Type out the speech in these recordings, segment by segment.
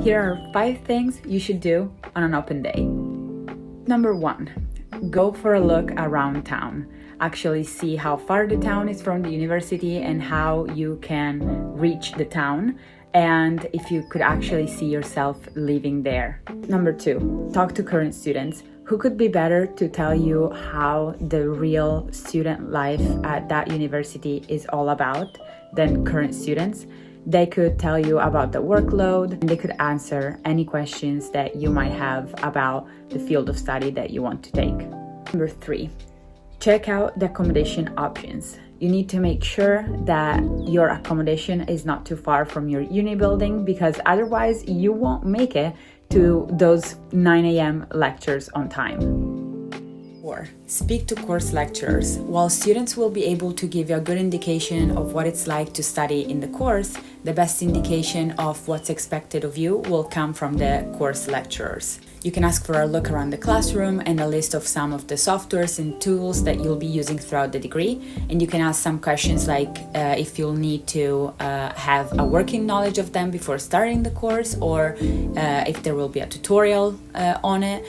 Here are 5 things you should do on an open day. Number 1, go for a look around town. Actually see how far the town is from the university and how you can reach the town, and if you could actually see yourself living there. Number 2, talk to current students. Who could be better to tell you how the real student life at that university is all about than current students? They could tell you about the workload, and they could answer any questions that you might have about the field of study that you want to take. Number 3, check out the accommodation options. You need to make sure that your accommodation is not too far from your uni building, because otherwise you won't make it to those 9 a.m. lectures on time. 4, speak to course lecturers. While students will be able to give you a good indication of what it's like to study in the course, the best indication of what's expected of you will come from the course lecturers. You can ask for a look around the classroom and a list of some of the softwares and tools that you'll be using throughout the degree. And you can ask some questions like if you'll need to have a working knowledge of them before starting the course, or if there will be a tutorial on it,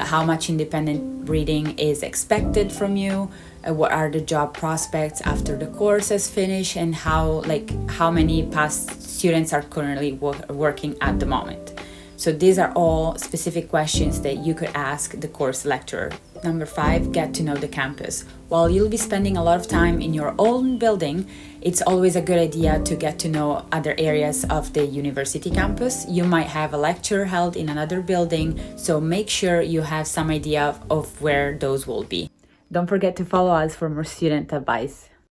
how much independent reading is expected from you, what are the job prospects after the course is finished, and how many past students are currently working at the moment. So these are all specific questions that you could ask the course lecturer. Number 5, get to know the campus. While you'll be spending a lot of time in your own building, it's always a good idea to get to know other areas of the university campus. You might have a lecture held in another building, so make sure you have some idea of where those will be. Don't forget to follow us for more student advice.